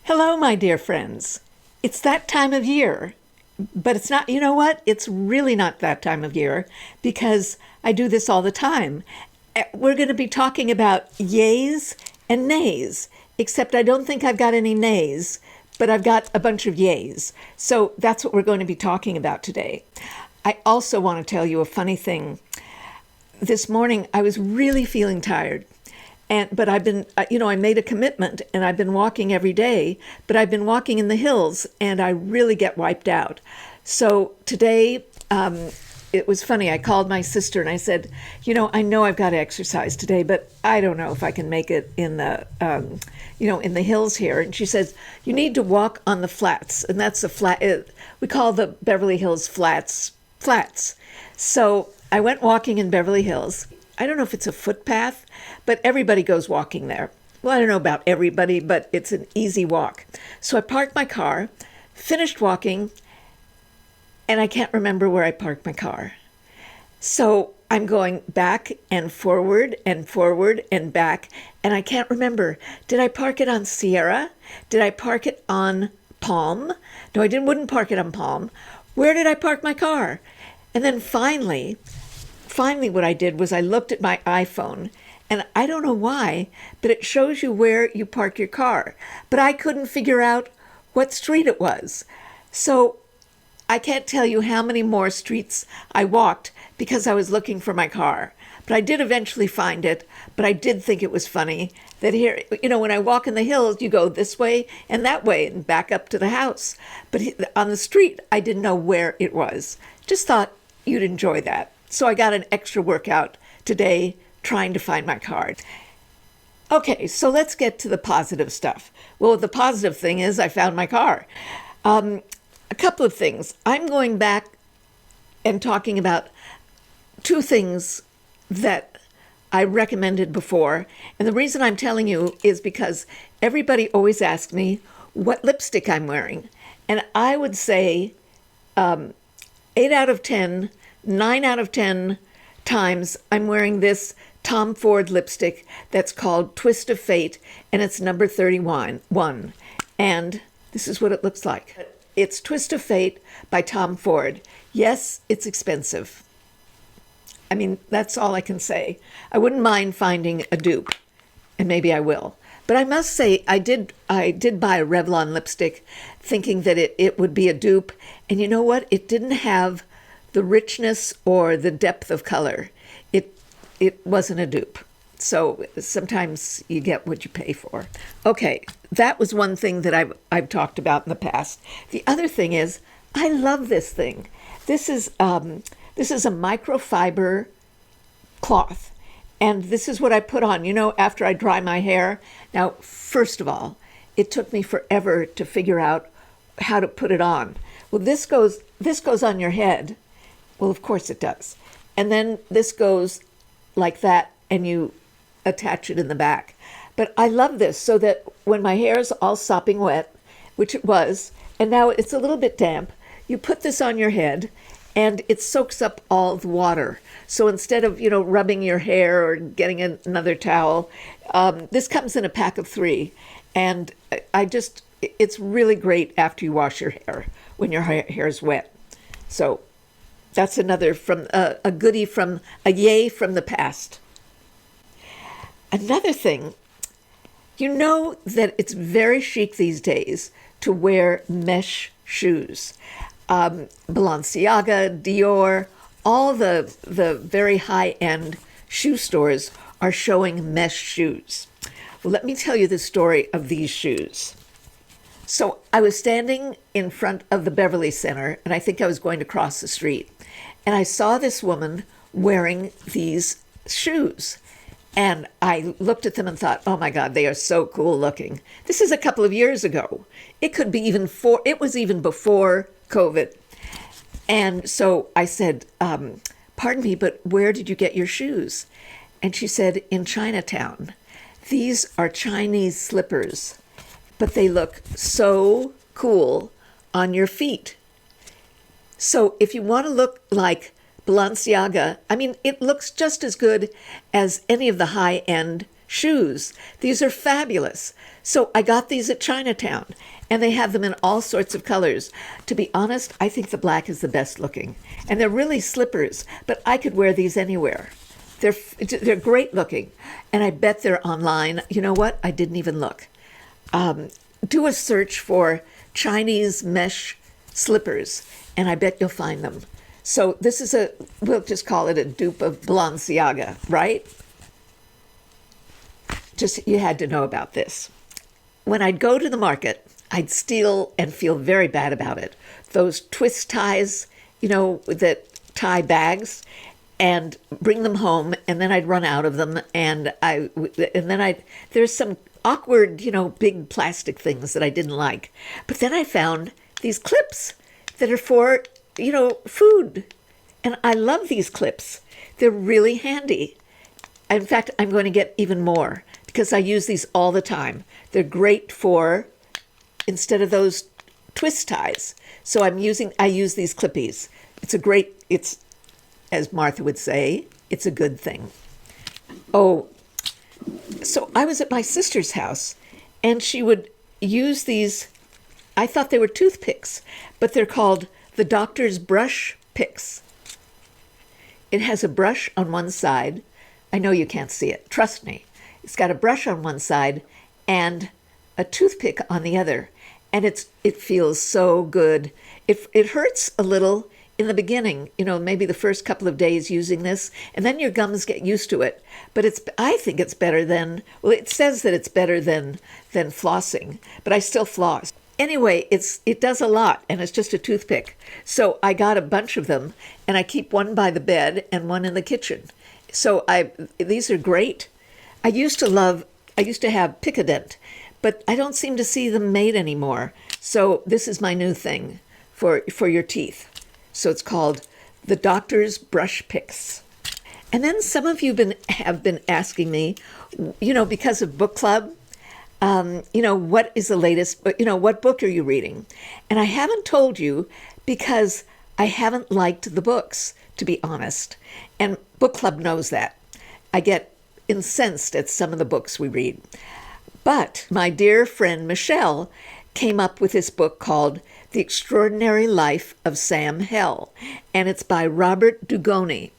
Hello, my dear friends. It's that time of year, but it's not, you know what? It's really not that time of year because I do this all the time. We're going to be talking about yays and nays, except I don't think I've got any nays, but I've got a bunch of yays. So that's what we're going to be talking about today. I also want to tell you a funny thing. This morning, I was really feeling tired. But I've been, I made a commitment and I've been walking every day, but I've been walking in the hills and I really get wiped out. So today, it was funny. I called my sister and I said, I know I've got to exercise today, but I don't know if I can make it in the, in the hills here. And she says, you need to walk on the flats. And that's the flat, we call the Beverly Hills flats. So I went walking in Beverly Hills. I don't know if it's a footpath, but everybody goes walking there. Well, I don't know about everybody, but it's an easy walk. So I parked my car, finished walking, and I can't remember where I parked my car. So I'm going back and forward and back, and I can't remember. Did I park it on Sierra? Did I park it on Palm? No, wouldn't park it on Palm. Where did I park my car? And then finally, what I did was I looked at my iPhone, and I don't know why, but it shows you where you park your car. But I couldn't figure out what street it was. So I can't tell you how many more streets I walked because I was looking for my car. But I did eventually find it, but I did think it was funny that here, when I walk in the hills, you go this way and that way and back up to the house. But on the street, I didn't know where it was. Just thought you'd enjoy that. So I got an extra workout today trying to find my car. Okay, so let's get to the positive stuff. Well, the positive thing is I found my car. A couple of things. I'm going back and talking about two things that I recommended before. And the reason I'm telling you is because everybody always asks me what lipstick I'm wearing. And I would say 8 out of 10, 9 out of 10 times I'm wearing this Tom Ford lipstick that's called Twist of Fate, and it's number 31. And this is what it looks like. It's Twist of Fate by Tom Ford. Yes, it's expensive. I mean, that's all I can say. I wouldn't mind finding a dupe, and maybe I will. But I must say, I did buy a Revlon lipstick thinking that it would be a dupe, and you know what? It didn't have the richness or the depth of color. It wasn't a dupe. So sometimes you get what you pay for. Okay, that was one thing that I've talked about in the past. The other thing is, I love this thing. This is a microfiber cloth, and this is what I put on, after I dry my hair. Now, first of all, it took me forever to figure out how to put it on. Well, this goes on your head. Well, of course it does. And then this goes like that, and you attach it in the back. But I love this so that when my hair is all sopping wet, which it was, and now it's a little bit damp, you put this on your head, and it soaks up all the water. So instead of, rubbing your hair or getting another towel, this comes in a pack of 3. And it's really great after you wash your hair, when your hair is wet. So that's another from a goodie from a yay from the past. Another thing, you know that it's very chic these days to wear mesh shoes. Balenciaga, Dior, all the very high-end shoe stores are showing mesh shoes. Well, let me tell you the story of these shoes. So I was standing in front of the Beverly Center, and I think I was going to cross the street. And I saw this woman wearing these shoes. And I looked at them and thought, oh my God, they are so cool looking. This is a couple of years ago. It was even before COVID. And so I said, pardon me, but where did you get your shoes? And she said, in Chinatown. These are Chinese slippers, but they look so cool on your feet. So if you want to look like Balenciaga, I mean, it looks just as good as any of the high-end shoes. These are fabulous. So I got these at Chinatown, and they have them in all sorts of colors. To be honest, I think the black is the best looking. And they're really slippers, but I could wear these anywhere. They're great looking, and I bet they're online. You know what? I didn't even look. Do a search for Chinese mesh slippers, and I bet you'll find them. So this is we'll just call it a dupe of Balenciaga, right? Just, you had to know about this. When I'd go to the market, I'd steal and feel very bad about it. Those twist ties, that tie bags, and bring them home, and then I'd run out of them, there's some awkward, big plastic things that I didn't like. But then I found these clips that are for, food. And I love these clips. They're really handy. In fact, I'm going to get even more because I use these all the time. They're great for, instead of those twist ties. So I use these clippies. It's, as Martha would say, it's a good thing. Oh, so I was at my sister's house, and she would use these. I thought they were toothpicks, but they're called the doctor's brush picks. It has a brush on one side. I know you can't see it. Trust me. It's got a brush on one side and a toothpick on the other, and it feels so good. It hurts a little in the beginning, maybe the first couple of days using this, and then your gums get used to it. But I think it's better than, well, it says that it's better than flossing, but I still floss. Anyway, it does a lot, and it's just a toothpick. So I got a bunch of them, and I keep one by the bed and one in the kitchen. So these are great. I used to have Picodent, but I don't seem to see them made anymore. So this is my new thing for your teeth. So it's called the Doctor's Brush Picks. And then some of you have been asking me, because of book club, what is the latest, what book are you reading? And I haven't told you because I haven't liked the books, to be honest. And book club knows that. I get incensed at some of the books we read. But my dear friend Michelle came up with this book called The Extraordinary Life of Sam Hell, and it's by Robert Dugoni.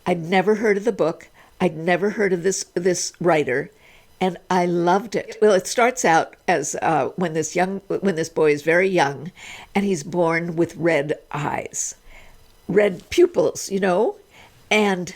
I'd never heard of the book. I'd never heard of this writer, and I loved it. Well, it starts out as when this boy is very young, and he's born with red eyes, red pupils, and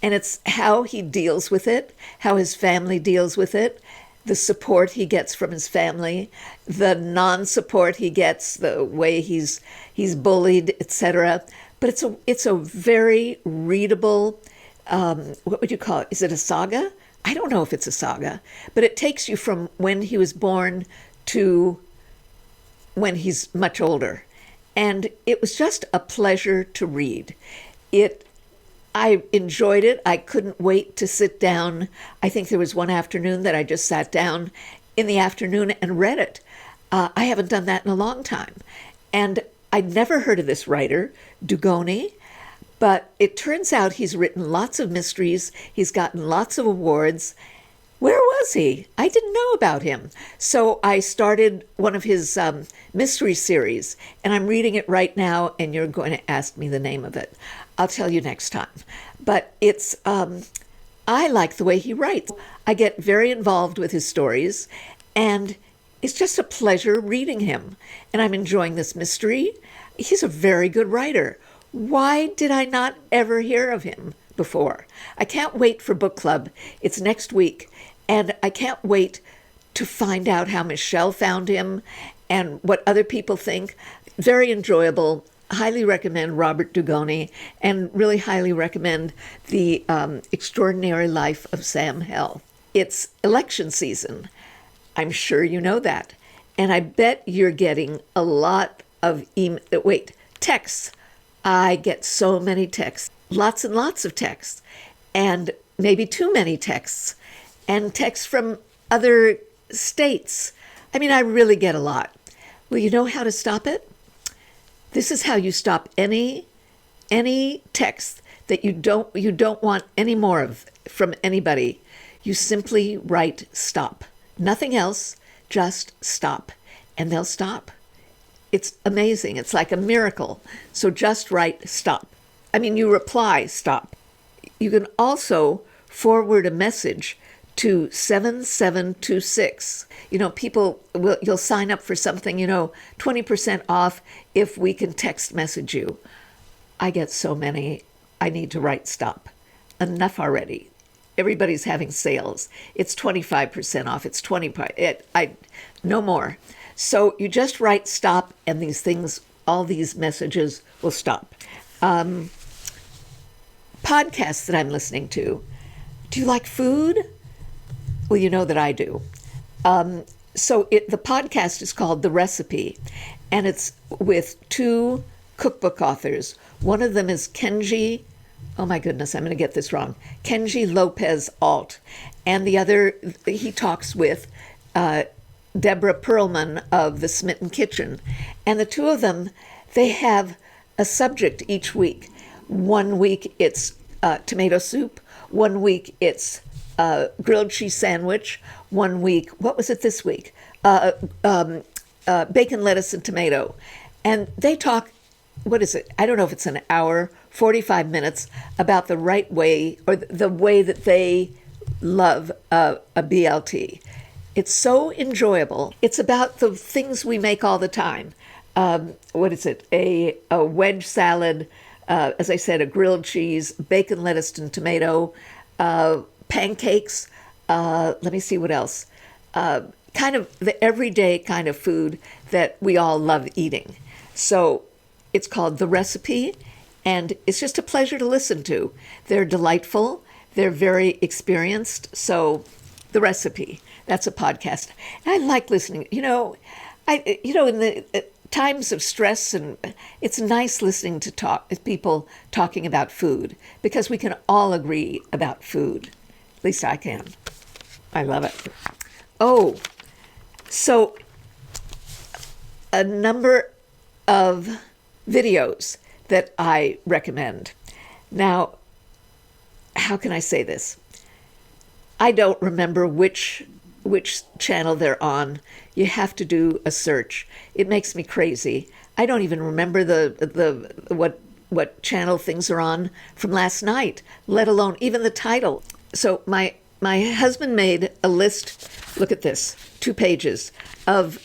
it's how he deals with it, how his family deals with it, the support he gets from his family, the non-support he gets, the way he's bullied, etc. But it's a very readable, what would you call it? Is it a saga? I don't know if it's a saga, but it takes you from when he was born to when he's much older. And it was just a pleasure to read. I enjoyed it. I couldn't wait to sit down. I think there was one afternoon that I just sat down in the afternoon and read it. I haven't done that in a long time. And I'd never heard of this writer, Dugoni, but it turns out he's written lots of mysteries. He's gotten lots of awards. Where was he? I didn't know about him. So I started one of his mystery series, and I'm reading it right now, and you're going to ask me the name of it. I'll tell you next time. But I like the way he writes. I get very involved with his stories, and it's just a pleasure reading him. And I'm enjoying this mystery. He's a very good writer. Why did I not ever hear of him before? I can't wait for book club. It's next week. And I can't wait to find out how Michelle found him and what other people think. Very enjoyable. Highly recommend Robert Dugoni, and really highly recommend The Extraordinary Life of Sam Hell. It's election season. I'm sure you know that. And I bet you're getting a lot of texts. I get so many texts, lots and lots of texts, and maybe too many texts, and texts from other states. I mean, I really get a lot. Well, you know how to stop it? This is how you stop any text that you don't want any more of from anybody. You simply write stop. Nothing else, just stop. And they'll stop. It's amazing. It's like a miracle. So just write stop. I mean, you reply stop. You can also forward a message to 7726. You'll sign up for something, 20% off if we can text message you. I get so many, I need to write stop. Enough already. Everybody's having sales. It's 25% off. It's 20%. No more. So you just write stop, and these things, all these messages will stop. Podcasts that I'm listening to. Do you like food? Well, you know that I do. The podcast is called The Recipe, and it's with two cookbook authors. One of them is Kenji, oh my goodness, I'm going to get this wrong, Kenji Lopez Alt. And the other, he talks with Deborah Perlman of The Smitten Kitchen. And the two of them, they have a subject each week. One week it's tomato soup. One week it's grilled cheese sandwich. One week, what was it this week? Bacon, lettuce, and tomato. And they talk, what is it? I don't know if it's an hour, 45 minutes, about the right way, or the way that they love a BLT. It's so enjoyable. It's about the things we make all the time. What is it? A wedge salad, as I said, a grilled cheese, bacon, lettuce, and tomato, pancakes. Let me see what else. Kind of the everyday kind of food that we all love eating. So it's called The Recipe, and it's just a pleasure to listen to. They're delightful. They're very experienced. So The Recipe, that's a podcast. And I like listening. In the times of stress, and it's nice listening to people talking about food, because we can all agree about food. At least I can. I love it. Oh, so a number of videos that I recommend. Now, how can I say this? I don't remember which channel they're on. You have to do a search. It makes me crazy. I don't even remember what channel things are on from last night, let alone even the title. So my husband made a list, look at this, 2 pages, of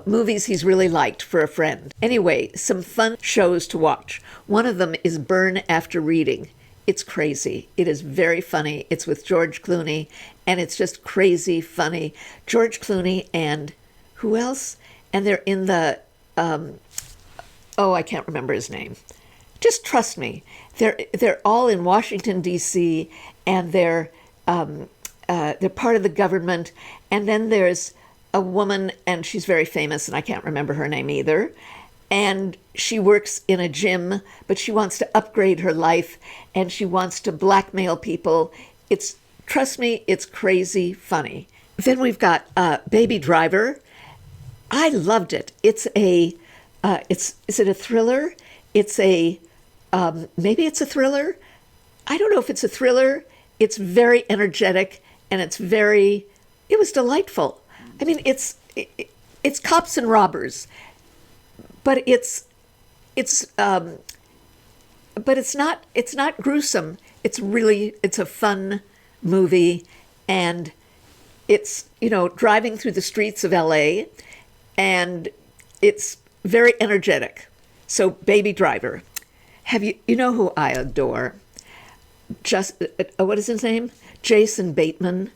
movies he's really liked for a friend. Anyway, some fun shows to watch. One of them is Burn After Reading. It's crazy. It is very funny. It's with George Clooney, and it's just crazy funny. George Clooney and who else? And they're in the, I can't remember his name. Just trust me. They're all in Washington, D.C., and they're part of the government. And then there's a woman, and she's very famous, and I can't remember her name either. And she works in a gym, but she wants to upgrade her life, and she wants to blackmail people. Trust me, it's crazy funny. Then we've got Baby Driver. I loved it. Is it a thriller? Maybe it's a thriller. I don't know if it's a thriller. It's very energetic, and it was delightful. I mean, it's cops and robbers, but it's not gruesome. It's a fun movie, and it's, driving through the streets of LA, and it's very energetic. So Baby Driver. You know who I adore? What is his name? Jason Bateman.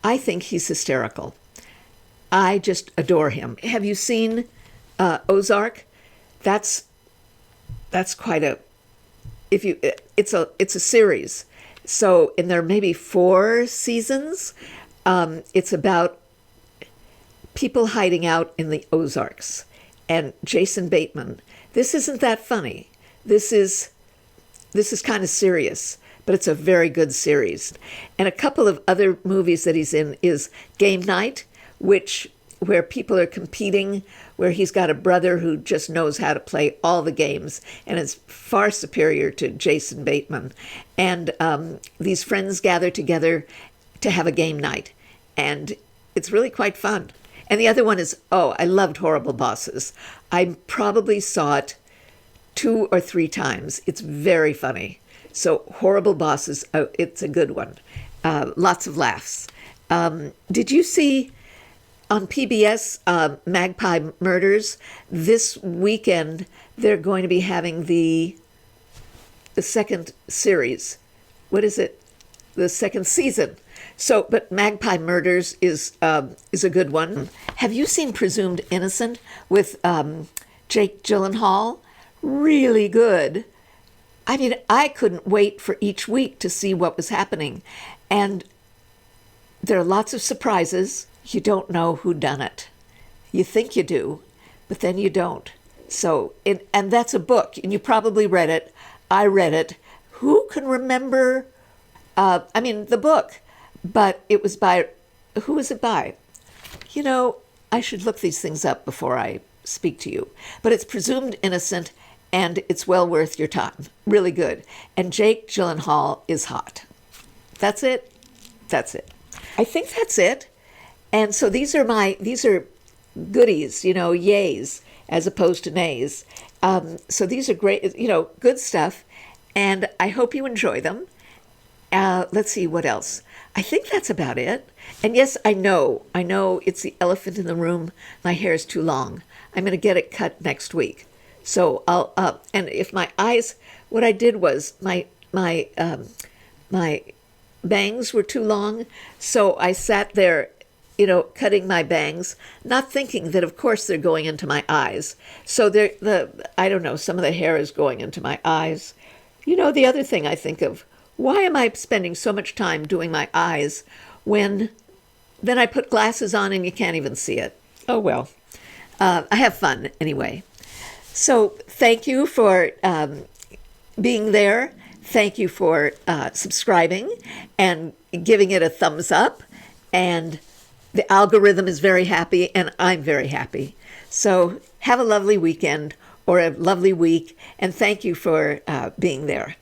I think he's hysterical. I just adore him. Have you seen Ozark? That's quite a. It's a series. So, and there may be 4 seasons. It's about people hiding out in the Ozarks, and Jason Bateman. This isn't that funny. This is kind of serious, but it's a very good series. And a couple of other movies that he's in is Game Night, where people are competing, where he's got a brother who just knows how to play all the games and is far superior to Jason Bateman. And these friends gather together to have a game night. And it's really quite fun. And the other one is, oh, I loved Horrible Bosses. I probably saw it 2 or 3 times. It's very funny. So Horrible Bosses, oh, it's a good one. Lots of laughs. Did you see on PBS Magpie Murders? This weekend they're going to be having the second series. What is it? The second season. So, but Magpie Murders is a good one. Have you seen Presumed Innocent with Jake Gyllenhaal? Really good. I mean, I couldn't wait for each week to see what was happening. And there are lots of surprises. You don't know who done it. You think you do, but then you don't. So, and that's a book, and you probably read it. I read it. Who can remember? The book, but it was by, who was it by? You know, I should look these things up before I speak to you. But it's Presumed Innocent, and it's well worth your time. Really good. And Jake Gyllenhaal is hot. That's it. That's it. I think that's it. And so these are goodies, yays, as opposed to nays. So these are great, good stuff. And I hope you enjoy them. Let's see, what else? I think that's about it. And yes, I know it's the elephant in the room. My hair is too long. I'm going to get it cut next week. So I'll, and if my eyes, what I did was my bangs were too long. So I sat there, cutting my bangs, not thinking that of course they're going into my eyes. So I don't know, some of the hair is going into my eyes. The other thing I think of, why am I spending so much time doing my eyes when then I put glasses on and you can't even see it? Oh, well, I have fun anyway. So thank you for being there. Thank you for subscribing and giving it a thumbs up. And the algorithm is very happy, and I'm very happy. So have a lovely weekend or a lovely week, and thank you for being there.